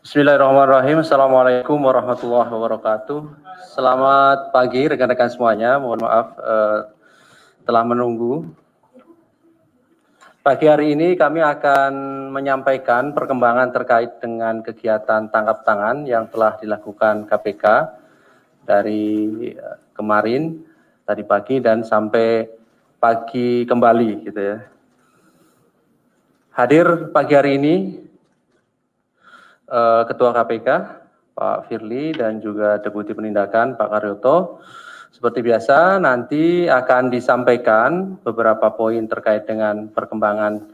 Bismillahirrahmanirrahim. Assalamualaikum warahmatullahi wabarakatuh. Selamat pagi rekan-rekan semuanya. Mohon maaf telah menunggu. Pagi hari ini kami akan menyampaikan perkembangan terkait dengan kegiatan tangkap tangan yang telah dilakukan KPK dari kemarin, tadi pagi dan sampai pagi kembali gitu ya. Hadir pagi hari ini Ketua KPK Pak Firly dan juga Deputi Penindakan Pak Karyoto. Seperti biasa nanti akan disampaikan beberapa poin terkait dengan perkembangan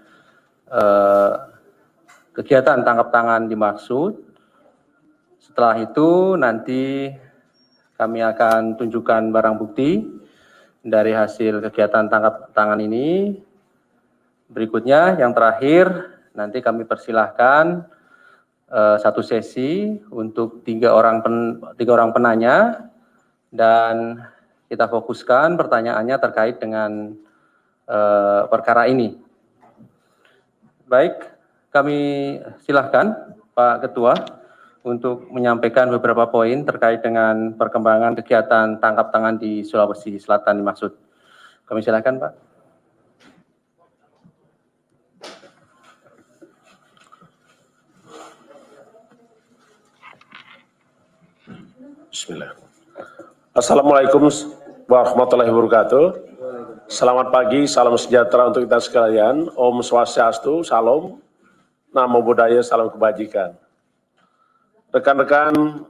kegiatan tangkap tangan dimaksud. Setelah itu nanti kami akan tunjukkan barang bukti dari hasil kegiatan tangkap tangan ini. Berikutnya yang terakhir nanti kami persilahkan satu sesi untuk tiga orang penanya dan kita fokuskan pertanyaannya terkait dengan perkara ini. Baik, kami silahkan Pak Ketua untuk menyampaikan beberapa poin terkait dengan perkembangan kegiatan tangkap tangan di Sulawesi Selatan dimaksud. Kami silahkan Pak. Bismillah. Assalamualaikum warahmatullahi wabarakatuh. Selamat pagi, salam sejahtera untuk kita sekalian. Om Swastiastu, salam, namo buddhaya, salam kebajikan. Rekan-rekan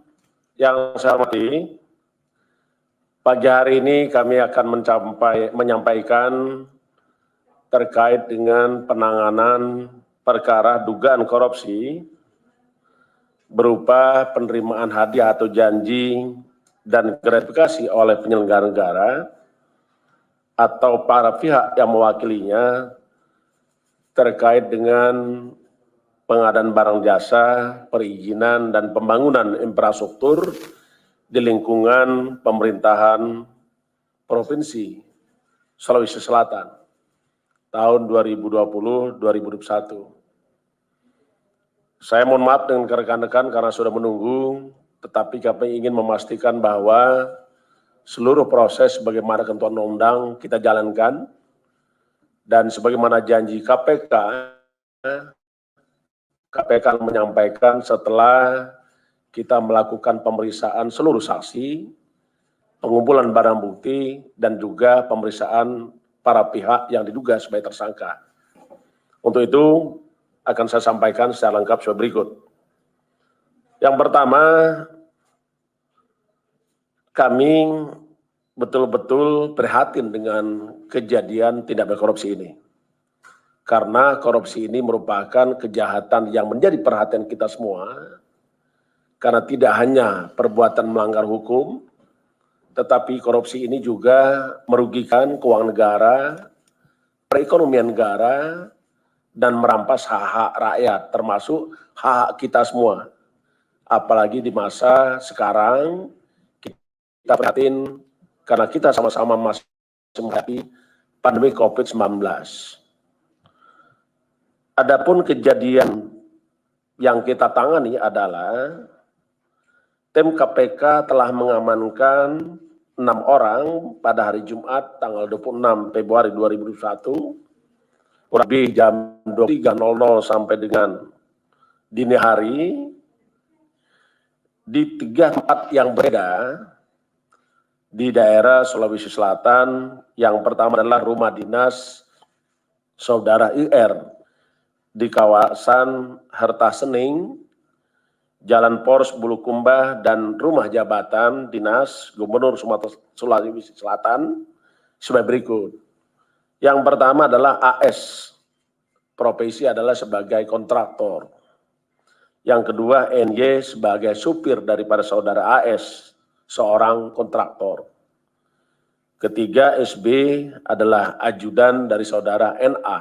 yang saya hormati, pagi hari ini kami akan menyampaikan terkait dengan penanganan perkara dugaan korupsi berupa penerimaan hadiah atau janji dan gratifikasi oleh penyelenggara negara atau para pihak yang mewakilinya terkait dengan pengadaan barang jasa, perizinan, dan pembangunan infrastruktur di lingkungan pemerintahan Provinsi Sulawesi Selatan tahun 2020-2021. Saya mohon maaf dengan rekan-rekan karena sudah menunggu, tetapi kami ingin memastikan bahwa seluruh proses bagaimana ketentuan undang kita jalankan dan sebagaimana janji KPK menyampaikan setelah kita melakukan pemeriksaan seluruh saksi, pengumpulan barang bukti, dan juga pemeriksaan para pihak yang diduga sebagai tersangka. Untuk itu, akan saya sampaikan secara lengkap sebagai berikut. Yang pertama, kami betul-betul prihatin dengan kejadian tindak pidana korupsi ini. Karena korupsi ini merupakan kejahatan yang menjadi perhatian kita semua, karena tidak hanya perbuatan melanggar hukum, tetapi korupsi ini juga merugikan keuangan negara, perekonomian negara, dan merampas hak-hak rakyat, termasuk hak kita semua. Apalagi di masa sekarang, kita prihatin karena kita sama-sama masih menghadapi pandemi COVID-19. Adapun kejadian yang kita tangani adalah tim KPK telah mengamankan 6 orang pada hari Jumat tanggal 26 Februari 2021, kurang lebih jam 23.00 sampai dengan dini hari di 3 tempat yang berbeda di daerah Sulawesi Selatan. Yang pertama adalah rumah dinas Saudara IR di kawasan Herta Sening, Jalan Pors Bulukumba, dan rumah jabatan dinas Gubernur Sumatera Sulawesi Selatan sebagai berikut. Yang pertama adalah AS, profesi adalah sebagai kontraktor. Yang kedua NY sebagai supir daripada saudara AS, seorang kontraktor. Ketiga, SB adalah ajudan dari saudara NA.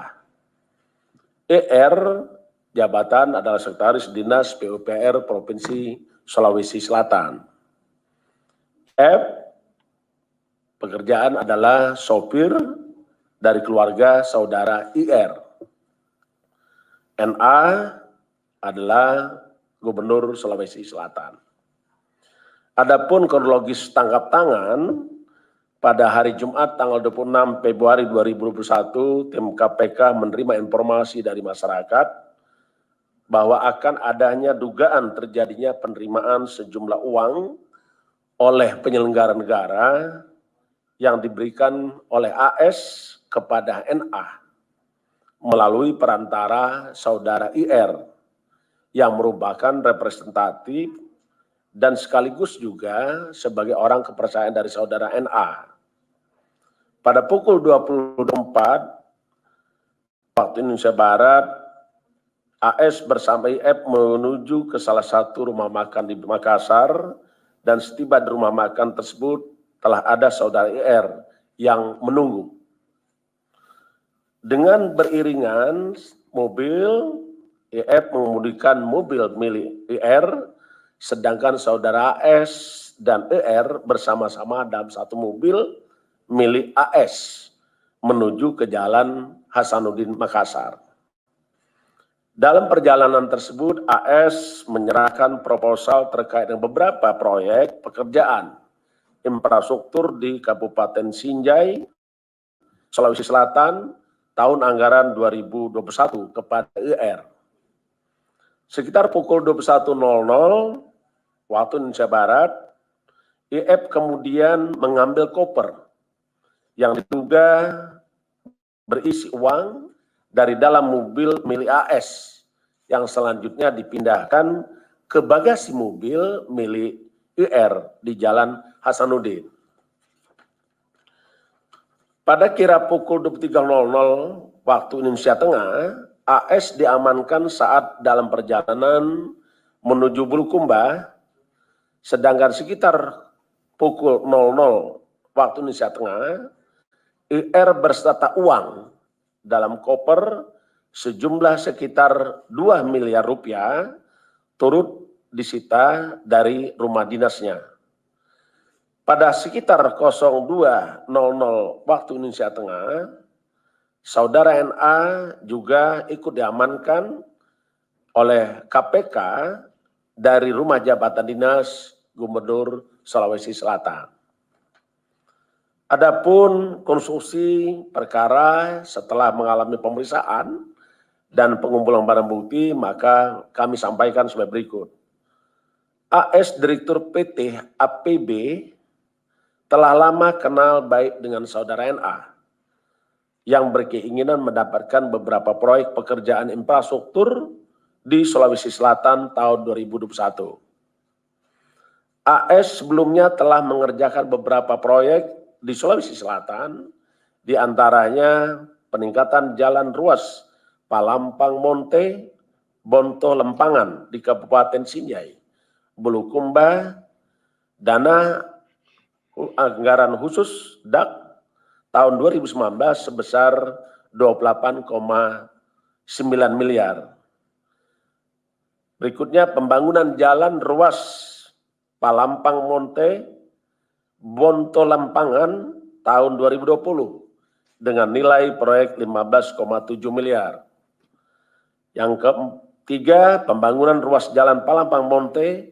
ER, jabatan adalah Sekretaris Dinas PUPR Provinsi Sulawesi Selatan. F, pekerjaan adalah sopir dari keluarga saudara IR. NA adalah Gubernur Sulawesi Selatan. Adapun kronologis tangkap tangan, pada hari Jumat tanggal 26 Februari 2021, tim KPK menerima informasi dari masyarakat bahwa akan adanya dugaan terjadinya penerimaan sejumlah uang oleh penyelenggara negara yang diberikan oleh AS kepada NA melalui perantara saudara IR yang merupakan representatif dan sekaligus juga sebagai orang kepercayaan dari saudara NA. Pada pukul 24 waktu Indonesia Barat, AS bersama IF menuju ke salah satu rumah makan di Makassar, dan setiba di rumah makan tersebut telah ada saudara IR yang menunggu. Dengan beriringan mobil, IF mengemudikan mobil milik IR, sedangkan saudara AS dan IR bersama-sama dalam satu mobil milik AS menuju ke Jalan Hasanuddin Makassar. Dalam perjalanan tersebut, AS menyerahkan proposal terkait dengan beberapa proyek pekerjaan infrastruktur di Kabupaten Sinjai, Sulawesi Selatan, tahun anggaran 2021 kepada IR. Sekitar pukul 21.00 waktu Indonesia Barat, IF kemudian mengambil koper yang diduga berisi uang dari dalam mobil milik AS yang selanjutnya dipindahkan ke bagasi mobil milik IR di Jalan Hasanuddin. Pada kira pukul 23.00 waktu Indonesia Tengah, AS diamankan saat dalam perjalanan menuju Bulukumba, sedangkan sekitar pukul 00 waktu Indonesia Tengah, IR berserta uang dalam koper sejumlah sekitar 2 miliar rupiah turut disita dari rumah dinasnya. Pada sekitar 02.00 waktu Indonesia Tengah, saudara NA juga ikut diamankan oleh KPK dari rumah jabatan dinas Gubernur Sulawesi Selatan. Adapun konstruksi perkara setelah mengalami pemeriksaan dan pengumpulan barang bukti, maka kami sampaikan sebagai berikut. AS Direktur PT APB telah lama kenal baik dengan saudara NA yang berkeinginan mendapatkan beberapa proyek pekerjaan infrastruktur di Sulawesi Selatan tahun 2021. AS sebelumnya telah mengerjakan beberapa proyek di Sulawesi Selatan, di antaranya peningkatan jalan ruas Palampang Monte, Bonto Lempangan di Kabupaten Sinjai, Bulukumba, dana anggaran khusus DAK tahun 2019 sebesar 28,9 miliar. Berikutnya pembangunan jalan ruas Palampang Monte, Bonto Lempangan tahun 2020 dengan nilai proyek 15,7 miliar. Yang ketiga, pembangunan ruas jalan Palampang Monte,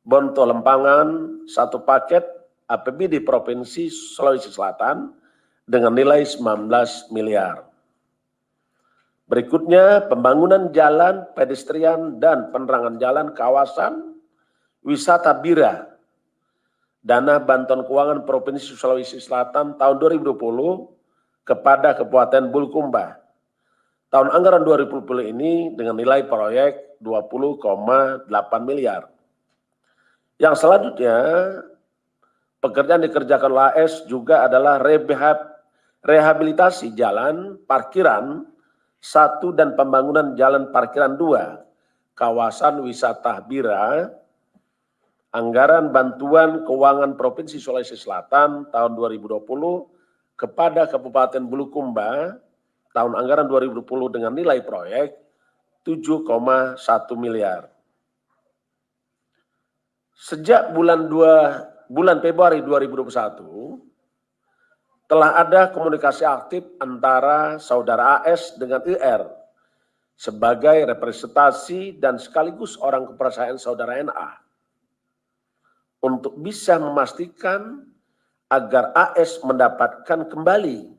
Bonto Lempangan, satu paket APBD Provinsi Sulawesi Selatan dengan nilai 19 miliar. Berikutnya, pembangunan jalan pedestrian dan penerangan jalan kawasan wisata Bira, dana bantuan keuangan Provinsi Sulawesi Selatan tahun 2020 kepada Kabupaten Bulukumba. Tahun anggaran 2020 ini dengan nilai proyek 20,8 miliar. Yang selanjutnya, pekerjaan dikerjakan AS juga adalah rehabilitasi jalan parkiran 1 dan pembangunan jalan parkiran 2, kawasan wisata Bira, Anggaran Bantuan Keuangan Provinsi Sulawesi Selatan tahun 2020 kepada Kabupaten Bulukumba tahun anggaran 2020 dengan nilai proyek 7,1 miliar. Sejak bulan Februari 2021 telah ada komunikasi aktif antara saudara AS dengan IR sebagai representasi dan sekaligus orang kepercayaan saudara NA untuk bisa memastikan agar AS mendapatkan kembali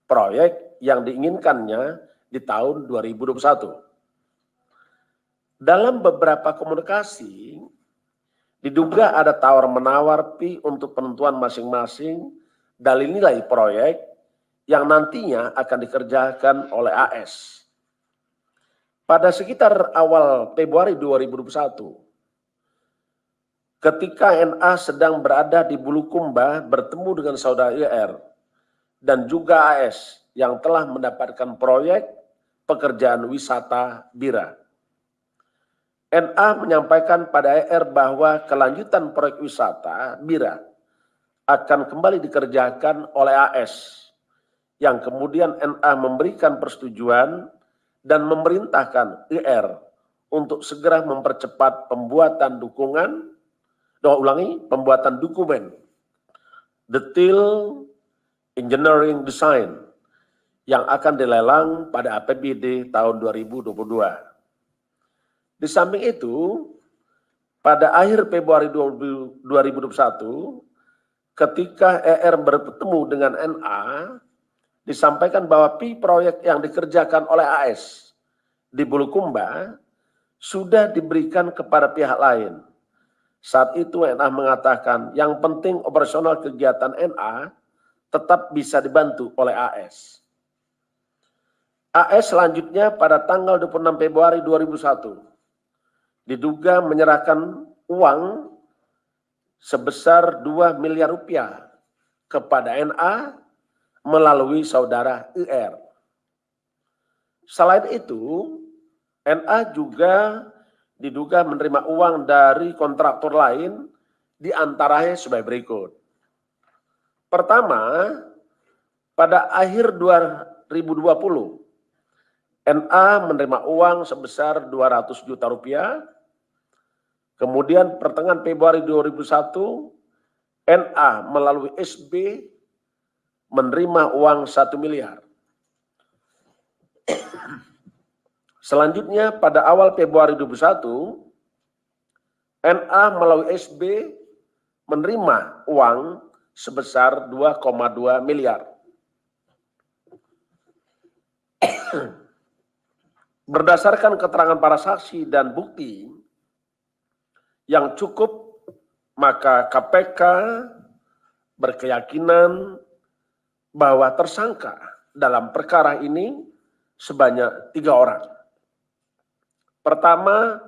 proyek yang diinginkannya di tahun 2021. Dalam beberapa komunikasi, diduga ada tawar-menawar fee untuk penentuan masing-masing dari nilai proyek yang nantinya akan dikerjakan oleh AS. Pada sekitar awal Februari 2021, ketika NA sedang berada di Bulukumba bertemu dengan saudara IR dan juga AS yang telah mendapatkan proyek pekerjaan wisata Bira. NA menyampaikan pada IR bahwa kelanjutan proyek wisata Bira akan kembali dikerjakan oleh AS yang kemudian NA memberikan persetujuan dan memerintahkan IR untuk segera mempercepat pembuatan dokumen detail engineering design yang akan dilelang pada APBD tahun 2022. Di samping itu, pada akhir Februari 2021, ketika ER bertemu dengan NA, disampaikan bahwa fee proyek yang dikerjakan oleh AS di Bulukumba sudah diberikan kepada pihak lain. Saat itu NA mengatakan yang penting operasional kegiatan NA tetap bisa dibantu oleh AS. AS selanjutnya pada tanggal 26 Februari 2001 diduga menyerahkan uang sebesar 2 miliar rupiah kepada NA melalui saudara IR. Selain itu, NA juga diduga menerima uang dari kontraktor lain di antaranya sebagai berikut. Pertama, pada akhir 2020, NA menerima uang sebesar 200 juta rupiah. Kemudian pertengahan Februari 2001, NA melalui SB menerima uang 1 miliar. Selanjutnya pada awal Februari 2021, NA melalui SB menerima uang sebesar 2,2 miliar. Berdasarkan keterangan para saksi dan bukti yang cukup, maka KPK berkeyakinan bahwa tersangka dalam perkara ini sebanyak 3 orang. Pertama,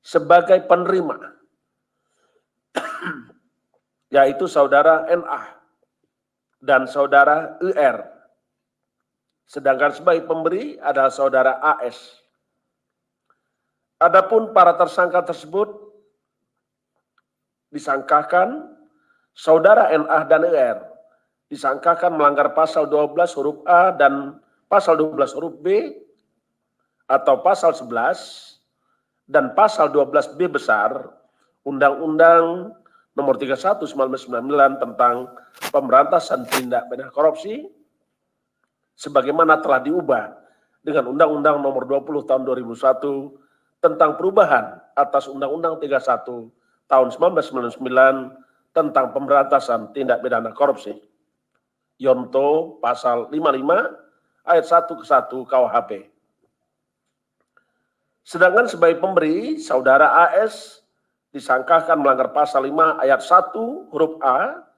sebagai penerima, yaitu saudara NA dan saudara IR. Sedangkan sebagai pemberi adalah saudara AS. Adapun para tersangka tersebut disangkakan saudara NA dan IR disangkakan melanggar pasal 12 huruf A dan pasal 12 huruf B atau pasal 11 dan pasal 12B besar Undang-Undang Nomor 31 1999 tentang Pemberantasan Tindak Pidana Korupsi sebagaimana telah diubah dengan Undang-Undang Nomor 20 Tahun 2001 tentang perubahan atas Undang-Undang 31 Tahun 1999 tentang Pemberantasan Tindak Pidana Korupsi. Yonto pasal 55 ayat 1 ke 1 KUHP. Sedangkan sebagai pemberi, saudara AS disangkakan melanggar pasal 5 ayat 1 huruf A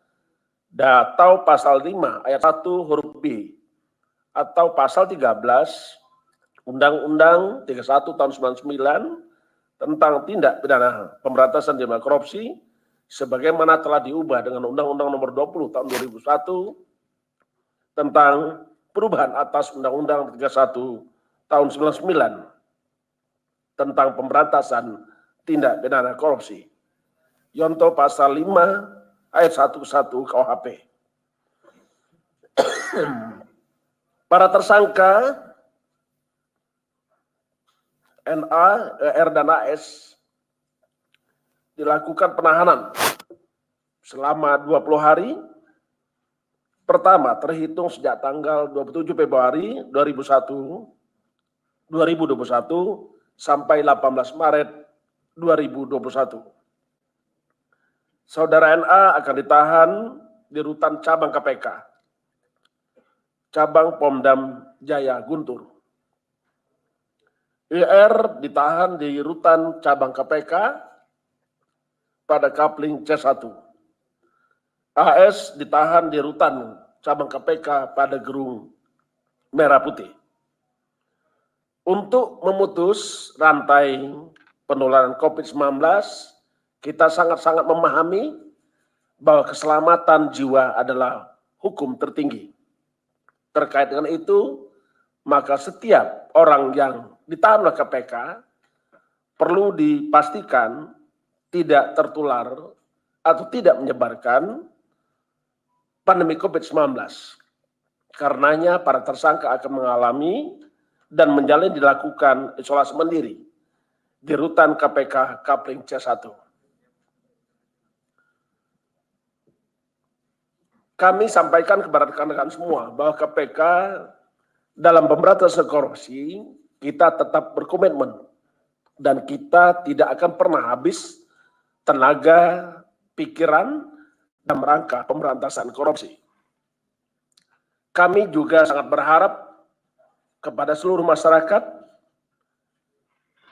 atau pasal 5 ayat 1 huruf B atau pasal 13 Undang-Undang 31 tahun 99 tentang tindak pidana pemberantasan tindak pidana korupsi sebagaimana telah diubah dengan Undang-Undang Nomor 20 tahun 2001 tentang perubahan atas Undang-Undang 31 tahun 99 tentang pemberantasan tindak pidana korupsi. Yonto pasal 5 ayat 11 KUHP. Para tersangka NA, R dan AS dilakukan penahanan selama 20 hari. Pertama, terhitung sejak tanggal 27 Februari 2021 sampai 18 Maret 2021. Saudara NA akan ditahan di rutan cabang KPK, cabang Pomdam Jaya Guntur. IR ditahan di rutan cabang KPK pada Kapling C1. AS ditahan di rutan cabang KPK pada Gerung Merah Putih. Untuk memutus rantai penularan COVID-19, kita sangat-sangat memahami bahwa keselamatan jiwa adalah hukum tertinggi. Terkait dengan itu, maka setiap orang yang ditahan oleh KPK perlu dipastikan tidak tertular atau tidak menyebarkan pandemi COVID-19. Karenanya para tersangka akan mengalami dan menjalani dilakukan isolasi mandiri di rutan KPK Kapling C1. Kami sampaikan kepada rekan-rekan semua bahwa KPK dalam pemberantasan korupsi kita tetap berkomitmen dan kita tidak akan pernah habis tenaga, pikiran dalam rangka pemberantasan korupsi. Kami juga sangat berharap kepada seluruh masyarakat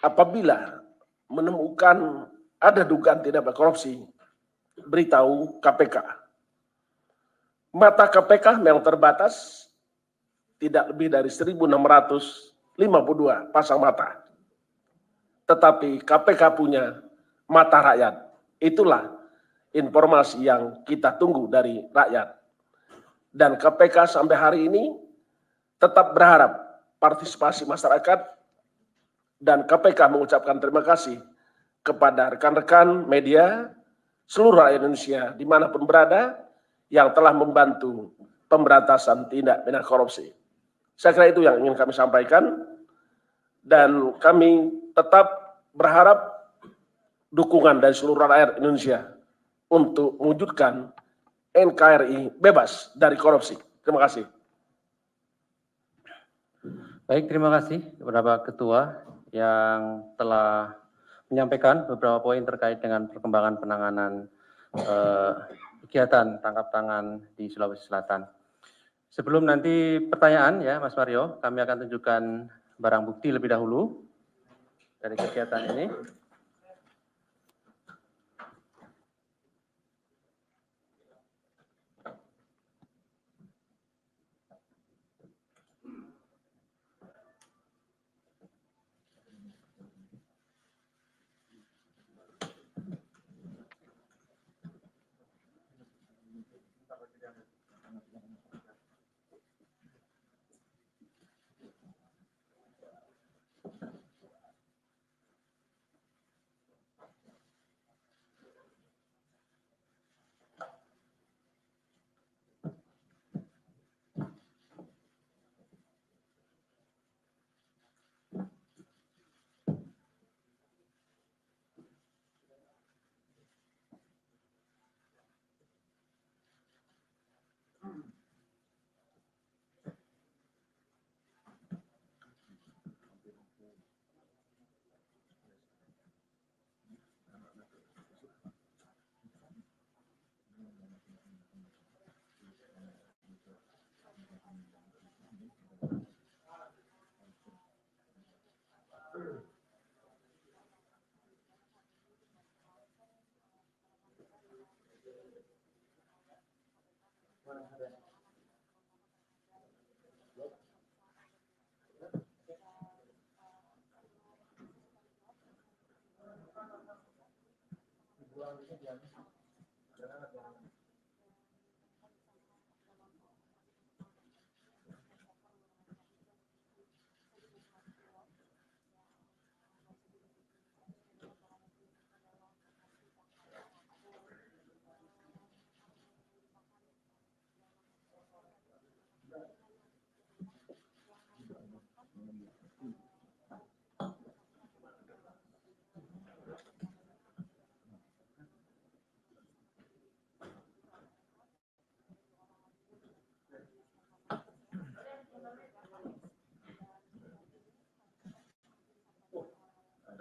apabila menemukan ada dugaan tindak pidana korupsi, beritahu KPK. Mata KPK memang terbatas, tidak lebih dari 1.652 pasang mata. Tetapi KPK punya mata rakyat. Itulah informasi yang kita tunggu dari rakyat. Dan KPK sampai hari ini tetap berharap partisipasi masyarakat dan KPK mengucapkan terima kasih kepada rekan-rekan media seluruh rakyat Indonesia dimanapun berada yang telah membantu pemberantasan tindak pidana korupsi. Saya kira itu yang ingin kami sampaikan dan kami tetap berharap dukungan dari seluruh rakyat Indonesia untuk mewujudkan NKRI bebas dari korupsi. Terima kasih. Baik, terima kasih kepada Pak Ketua yang telah menyampaikan beberapa poin terkait dengan perkembangan penanganan kegiatan tangkap tangan di Sulawesi Selatan. Sebelum nanti pertanyaan ya Mas Mario, kami akan tunjukkan barang bukti lebih dahulu dari kegiatan ini.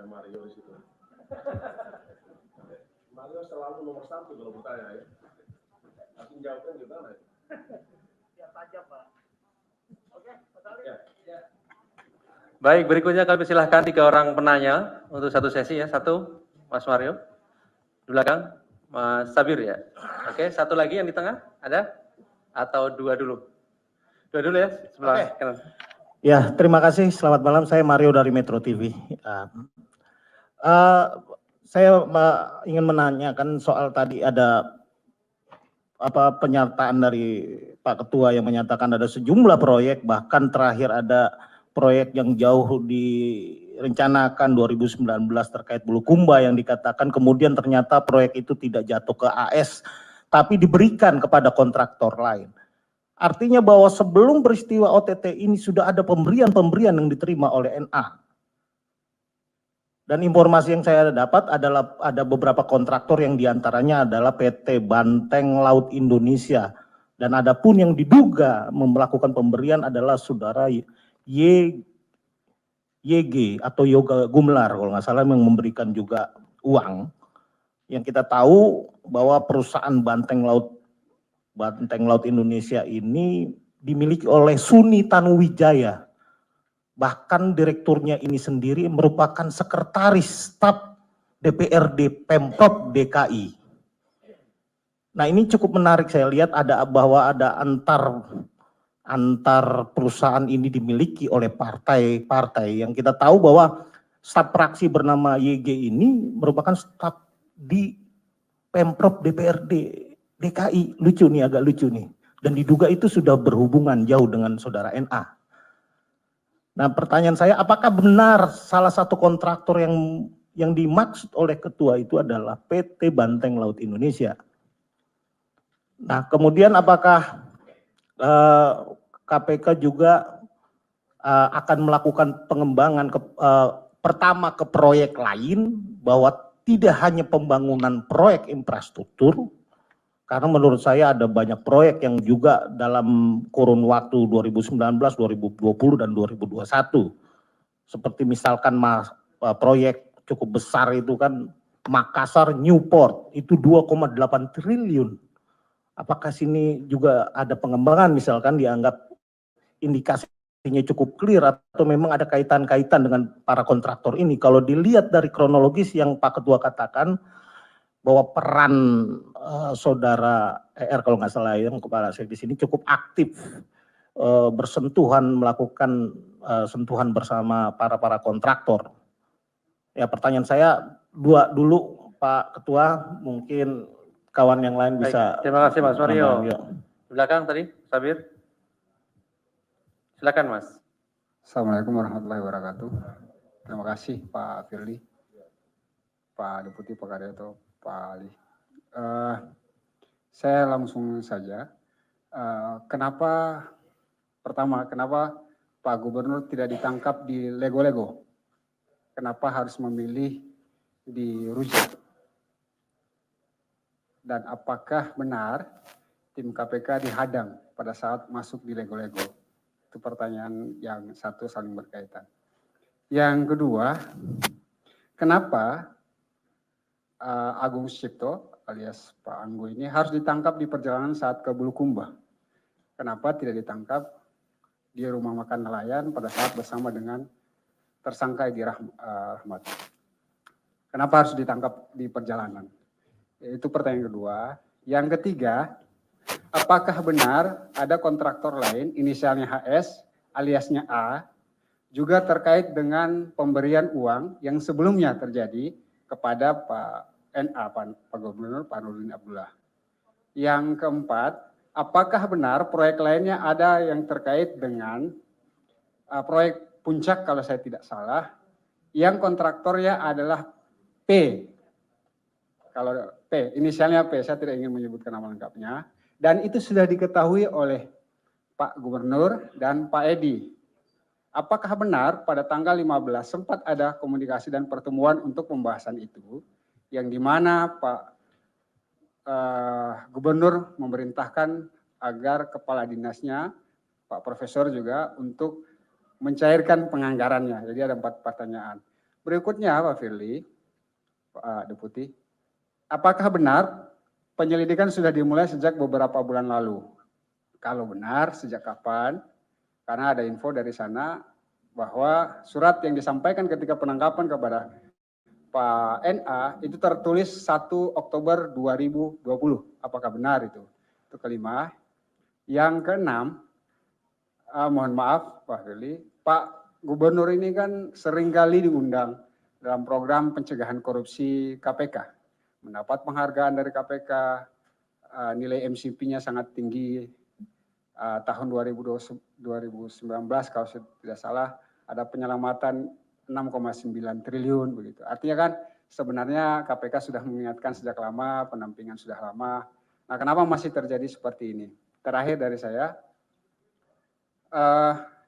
Mario di situ. Mario selalu nomor 1 kalau bertanya ya. Tapi jawabnya gimana? Siap saja, Pak. Oke, Pak Salih. Ya. Baik, berikutnya kami silahkan 3 orang penanya untuk satu sesi ya. 1, Mas Mario. Di belakang, Mas Sabir ya. Oke, 1 lagi yang di tengah, ada? Atau 2 dulu? 2 dulu ya, sebelah kanan. Ya, terima kasih. Selamat malam. Saya Mario dari Metro TV. Saya ingin menanyakan soal tadi ada pernyataan dari Pak Ketua yang menyatakan ada sejumlah proyek, bahkan terakhir ada proyek yang jauh direncanakan 2019 terkait Bulukumba yang dikatakan kemudian ternyata proyek itu tidak jatuh ke AS, tapi diberikan kepada kontraktor lain. Artinya bahwa sebelum peristiwa OTT ini sudah ada pemberian-pemberian yang diterima oleh NA. Dan informasi yang saya dapat adalah ada beberapa kontraktor yang diantaranya adalah PT Banteng Laut Indonesia. Dan ada pun yang diduga melakukan pemberian adalah saudara YG atau Yoga Gumlar kalau nggak salah yang memberikan juga uang. Yang kita tahu bahwa perusahaan Banteng Laut Indonesia ini dimiliki oleh Suni Tanuwijaya. Bahkan direkturnya ini sendiri merupakan sekretaris staf DPRD Pemprov DKI. Nah, ini cukup menarik, saya lihat bahwa ada antar perusahaan ini dimiliki oleh partai-partai yang kita tahu bahwa staf praksi bernama YG ini merupakan staf di Pemprov DPRD DKI. Lucu nih, agak lucu nih. Dan diduga itu sudah berhubungan jauh dengan saudara NA. Nah, pertanyaan saya, apakah benar salah satu kontraktor yang dimaksud oleh ketua itu adalah PT Banteng Laut Indonesia? Nah, kemudian apakah KPK juga akan melakukan pengembangan pertama ke proyek lain, bahwa tidak hanya pembangunan proyek infrastruktur, karena menurut saya ada banyak proyek yang juga dalam kurun waktu 2019, 2020, dan 2021. Seperti misalkan proyek cukup besar itu kan Makassar Newport, itu 2,8 triliun. Apakah sini juga ada pengembangan misalkan dianggap indikasinya cukup clear atau memang ada kaitan-kaitan dengan para kontraktor ini? Kalau dilihat dari kronologis yang Pak Ketua katakan, bahwa peran saudara ER kalau nggak salah yang kepala saya di sini cukup aktif bersentuhan, melakukan sentuhan bersama para kontraktor. Ya, pertanyaan saya 2 dulu Pak Ketua, mungkin kawan yang lain bisa. Baik, terima kasih Mas Mario. Di belakang tadi, Sabir. Silakan Mas. Assalamualaikum warahmatullahi wabarakatuh. Terima kasih Pak Firly, Pak Deputi, Pak Karyato, Pak Ali. Saya langsung saja. Kenapa Pak Gubernur tidak ditangkap di Lego-Lego? Kenapa harus memilih di Rujak? Dan apakah benar tim KPK dihadang pada saat masuk di Lego-Lego? Itu pertanyaan yang satu saling berkaitan. Yang kedua, kenapa Agung Sucipto alias Pak Anggo ini harus ditangkap di perjalanan saat ke Bulukumba? Kenapa tidak ditangkap di rumah makan nelayan pada saat bersama dengan tersangka Edi Rahmat? Kenapa harus ditangkap di perjalanan? Itu pertanyaan kedua. Yang ketiga, apakah benar ada kontraktor lain inisialnya HS aliasnya A juga terkait dengan pemberian uang yang sebelumnya terjadi kepada Pak NA, Pak Gubernur Pak Nurdin Abdullah? Yang keempat, apakah benar proyek lainnya ada yang terkait dengan proyek Puncak kalau saya tidak salah, yang kontraktornya adalah P. Kalau P, inisialnya P, saya tidak ingin menyebutkan nama lengkapnya. Dan itu sudah diketahui oleh Pak Gubernur dan Pak Edi. Apakah benar pada tanggal 15 sempat ada komunikasi dan pertemuan untuk pembahasan itu, yang dimana Pak Gubernur memerintahkan agar kepala dinasnya, Pak Profesor juga, untuk mencairkan penganggarannya. Jadi ada 4 pertanyaan. Berikutnya Pak Firly, Pak Deputi, apakah benar penyelidikan sudah dimulai sejak beberapa bulan lalu? Kalau benar, sejak kapan? Karena ada info dari sana bahwa surat yang disampaikan ketika penangkapan kepada Pak NA itu tertulis 1 Oktober 2020. Apakah benar itu? Itu kelima. Yang keenam, mohon maaf Pak Firly, Pak Gubernur ini kan seringkali diundang dalam program pencegahan korupsi KPK. Mendapat penghargaan dari KPK, nilai MCP-nya sangat tinggi. Tahun 2019 kalau saya tidak salah ada penyelamatan 6,9 triliun begitu. Artinya kan sebenarnya KPK sudah mengingatkan sejak lama, pendampingan sudah lama. Nah, kenapa masih terjadi seperti ini? Terakhir dari saya,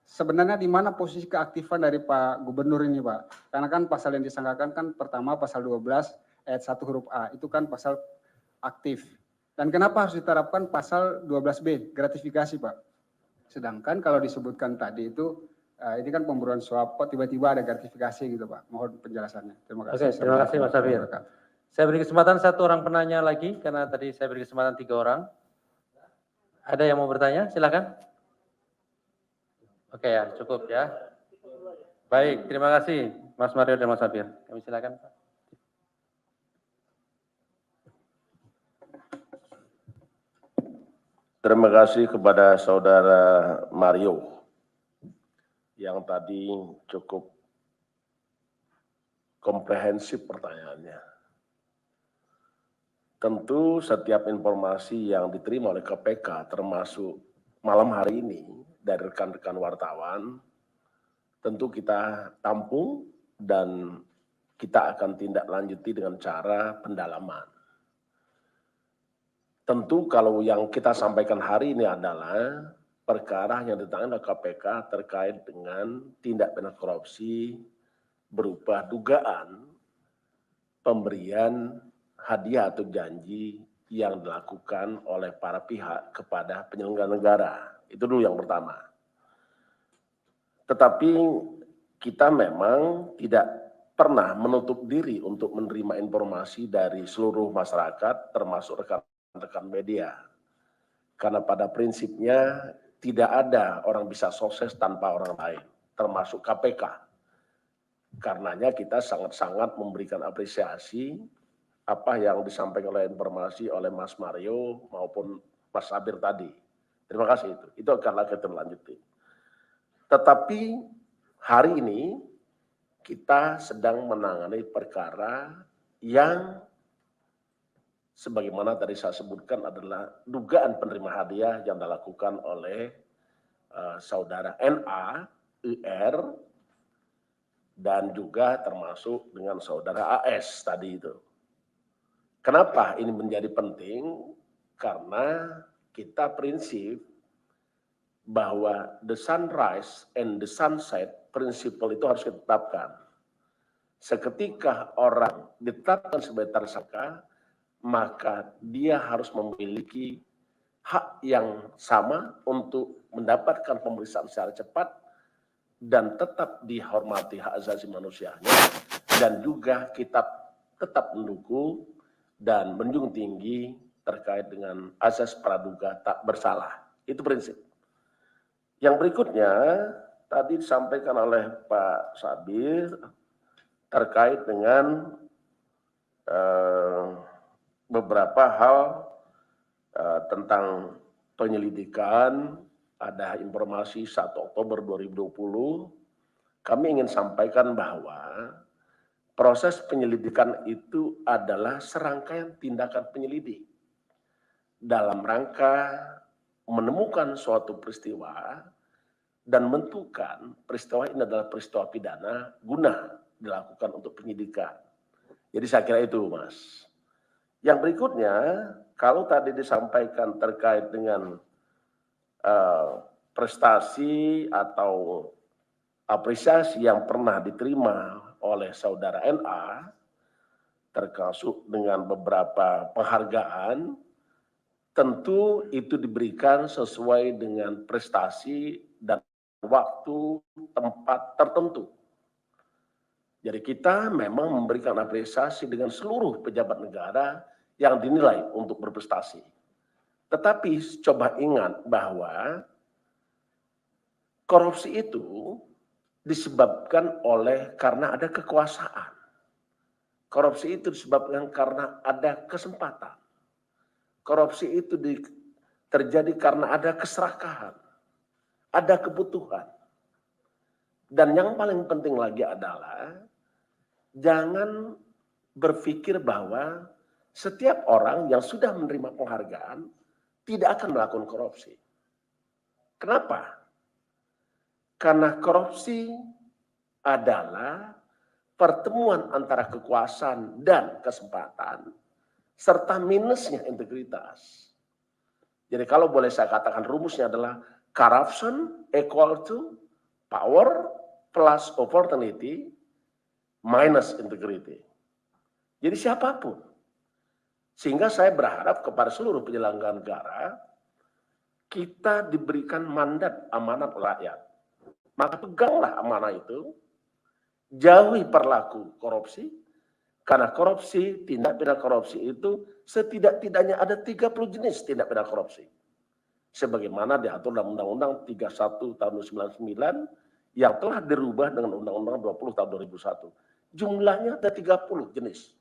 sebenarnya di mana posisi keaktifan dari Pak Gubernur ini, Pak? Karena kan pasal yang disangkakan kan pertama pasal 12 ayat 1 huruf A, itu kan pasal aktif. Dan kenapa harus diterapkan pasal 12B, gratifikasi Pak? Sedangkan kalau disebutkan tadi itu, ini kan pemburuan suap, kok tiba-tiba ada gratifikasi gitu Pak? Mohon penjelasannya. Terima kasih. Oke, terima kasih Mas Safir. Saya beri kesempatan satu orang penanya lagi, karena tadi saya beri kesempatan 3 orang. Ada yang mau bertanya? Silakan. Oke ya, cukup ya. Baik, terima kasih Mas Mario dan Mas Safir. Kami silakan Pak. Terima kasih kepada Saudara Mario yang tadi cukup komprehensif pertanyaannya. Tentu setiap informasi yang diterima oleh KPK termasuk malam hari ini dari rekan-rekan wartawan, tentu kita tampung dan kita akan tindak lanjuti dengan cara pendalaman. Tentu kalau yang kita sampaikan hari ini adalah perkara yang ditangani oleh KPK terkait dengan tindak pidana korupsi berupa dugaan pemberian hadiah atau janji yang dilakukan oleh para pihak kepada penyelenggara negara. Itu dulu yang pertama. Tetapi kita memang tidak pernah menutup diri untuk menerima informasi dari seluruh masyarakat termasuk rekan-rekan media. Karena pada prinsipnya tidak ada orang bisa sukses tanpa orang lain, termasuk KPK. Karenanya kita sangat-sangat memberikan apresiasi apa yang disampaikan oleh informasi oleh Mas Mario maupun Mas Sabir tadi. Terima kasih itu. Itu akan kita lanjuti. Tetapi hari ini kita sedang menangani perkara yang sebagaimana tadi saya sebutkan adalah dugaan penerima hadiah yang dilakukan oleh saudara NA, IR, dan juga termasuk dengan saudara AS tadi itu. Kenapa ini menjadi penting? Karena kita prinsip bahwa the sunrise and the sunset prinsipal itu harus ditetapkan. Seketika orang ditetapkan sebagai tersangka, maka dia harus memiliki hak yang sama untuk mendapatkan pemeriksaan secara cepat dan tetap dihormati hak asasi manusianya, dan juga kita tetap mendukung dan menjunjung tinggi terkait dengan asas praduga tak bersalah. Itu prinsip. Yang berikutnya tadi disampaikan oleh Pak Sabir terkait dengan beberapa hal tentang penyelidikan. Ada informasi 1 Oktober 2020. Kami ingin sampaikan bahwa proses penyelidikan itu adalah serangkaian tindakan penyelidik dalam rangka menemukan suatu peristiwa dan menentukan peristiwa ini adalah peristiwa pidana guna dilakukan untuk penyidikan. Jadi saya kira itu, Mas. Yang berikutnya, kalau tadi disampaikan terkait dengan prestasi atau apresiasi yang pernah diterima oleh saudara NA, termasuk dengan beberapa penghargaan, tentu itu diberikan sesuai dengan prestasi dan waktu, tempat tertentu. Jadi kita memang memberikan apresiasi dengan seluruh pejabat negara yang dinilai untuk berprestasi. Tetapi coba ingat bahwa korupsi itu disebabkan karena ada kekuasaan. Korupsi itu disebabkan karena ada kesempatan. Korupsi itu terjadi karena ada keserakahan, ada kebutuhan. Dan yang paling penting lagi adalah jangan berpikir bahwa setiap orang yang sudah menerima penghargaan tidak akan melakukan korupsi. Kenapa? Karena korupsi adalah pertemuan antara kekuasaan dan kesempatan, serta minusnya integritas. Jadi kalau boleh saya katakan rumusnya adalah corruption equal to power plus opportunity minus integrity. Jadi siapapun. Sehingga saya berharap kepada seluruh penyelenggara negara, kita diberikan mandat amanat rakyat. Maka peganglah amanah itu, jauhi perilaku korupsi, karena korupsi, tindak pidana korupsi itu setidak-tidaknya ada 30 jenis tindak pidana korupsi. Sebagaimana diatur dalam Undang-Undang 31 tahun 1999 yang telah dirubah dengan Undang-Undang 20 tahun 2001. Jumlahnya ada 30 jenis.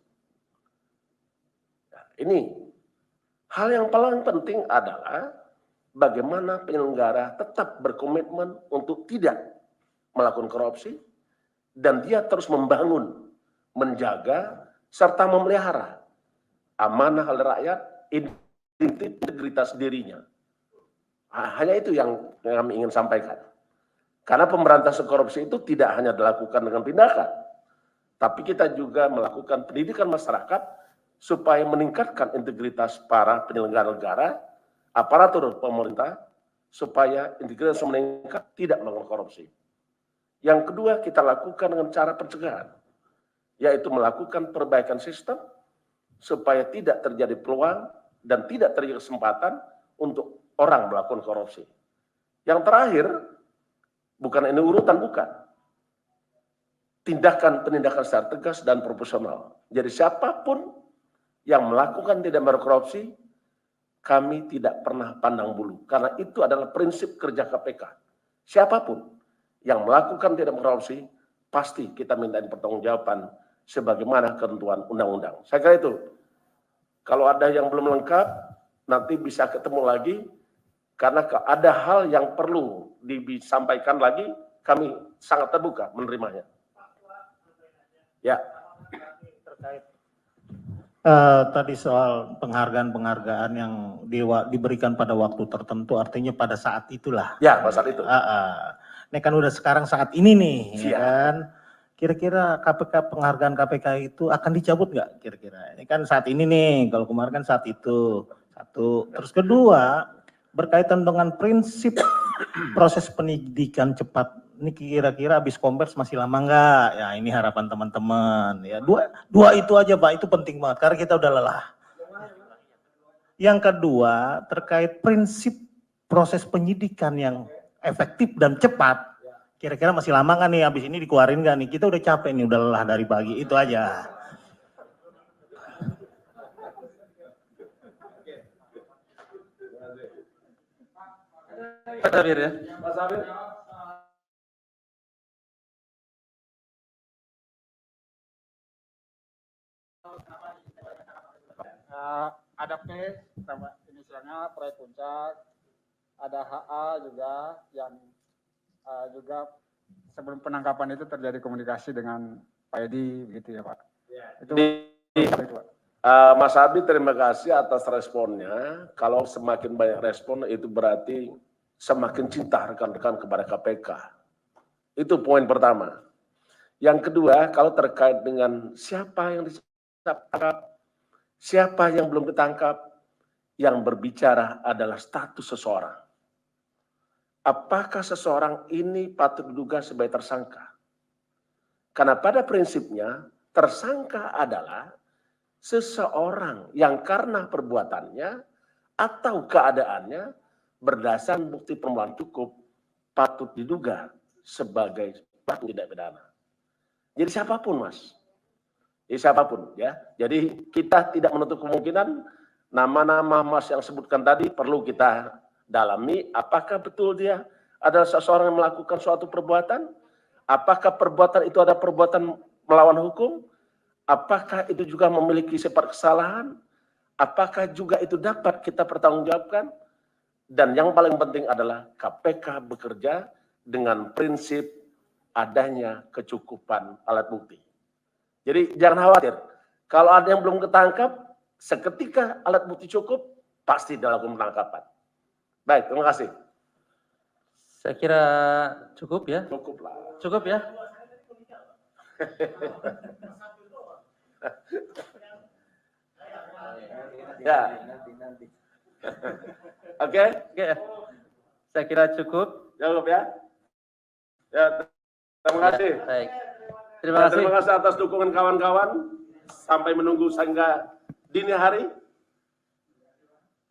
Nah, ini hal yang paling penting adalah bagaimana penyelenggara tetap berkomitmen untuk tidak melakukan korupsi dan dia terus membangun, menjaga, serta memelihara amanah rakyat, integritas dirinya. Hanya itu yang kami ingin sampaikan. Karena pemberantasan korupsi itu tidak hanya dilakukan dengan tindakan, tapi kita juga melakukan pendidikan masyarakat supaya meningkatkan integritas para penyelenggara negara, aparatur pemerintah, supaya integritas meningkat, tidak melakukan korupsi. Yang kedua, kita lakukan dengan cara pencegahan, yaitu melakukan perbaikan sistem supaya tidak terjadi peluang dan tidak terjadi kesempatan untuk orang melakukan korupsi. Yang terakhir, bukan ini urutan, bukan. Tindakan-penindakan secara tegas dan proporsional. Jadi siapapun yang melakukan tindak pidana korupsi, kami tidak pernah pandang bulu. Karena itu adalah prinsip kerja KPK. Siapapun yang melakukan tindak pidana korupsi, pasti kita minta pertanggungjawaban sebagaimana ketentuan undang-undang. Saya kira itu. Kalau ada yang belum lengkap, nanti bisa ketemu lagi. Karena ada hal yang perlu disampaikan lagi, kami sangat terbuka menerimanya. Ya. Terkait tadi soal penghargaan-penghargaan yang diberikan pada waktu tertentu, artinya pada saat itulah. Ya, pada saat itu. Ini kan udah sekarang saat ini nih, Siap. ya kan? Kira-kira penghargaan KPK itu akan dicabut nggak kira-kira? Ini kan saat ini nih, kalau kemarin kan saat itu. Satu. Terus kedua, berkaitan dengan prinsip proses penyidikan cepat. Ini kira-kira habis kompers masih lama nggak? Ya ini harapan teman-teman. Ya dua itu aja Pak, itu penting banget karena kita udah lelah. Yang kedua terkait prinsip proses penyidikan yang efektif dan cepat. Kira-kira masih lama nggak nih? Habis ini dikeluarin nggak nih? Kita udah capek nih, udah lelah dari pagi. Itu aja. Pak Sabir ya. Pak Sabir. Ada P sama inisialnya proyek puncak, ada HA juga yang juga sebelum penangkapan itu terjadi komunikasi dengan Pak Edi begitu ya Pak. Ya. Itu Pak. Mas Abi terima kasih atas responnya. Kalau semakin banyak respon itu berarti semakin cinta rekan-rekan kepada KPK. Itu poin pertama. Yang kedua, kalau terkait dengan siapa yang ditangkap, siapa yang belum ditangkap, yang berbicara adalah status seseorang. Apakah seseorang ini patut diduga sebagai tersangka? Karena pada prinsipnya, tersangka adalah seseorang yang karena perbuatannya atau keadaannya berdasarkan bukti permulaan cukup patut diduga sebagai pelaku tindak pidana. Jadi siapapun, Mas. Jadi siapapun, ya. Jadi kita tidak menutup kemungkinan nama-nama Mas yang sebutkan tadi perlu kita dalami. Apakah betul dia adalah seseorang yang melakukan suatu perbuatan? Apakah perbuatan itu ada perbuatan melawan hukum? Apakah itu juga memiliki sifat kesalahan? Apakah juga itu dapat kita pertanggungjawabkan? Dan yang paling penting adalah KPK bekerja dengan prinsip adanya kecukupan alat bukti. Jadi jangan khawatir, kalau ada yang belum ketangkap, seketika alat bukti cukup, pasti dilakukan penangkapan. Baik, terima kasih. Saya kira cukup ya. Cukup lah. Cukup ya. Ya. Oke, Oke, saya kira cukup. cukup ya. Ya, terima kasih. Baik. Terima kasih. Terima kasih atas dukungan kawan-kawan. Sampai menunggu sehingga dini hari.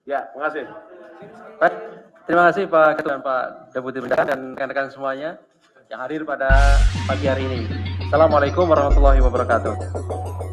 Ya, terima kasih. Baik. Terima kasih Pak Ketua dan Pak Deputi Bidang dan rekan-rekan semuanya yang hadir pada pagi hari ini. Assalamualaikum warahmatullahi wabarakatuh.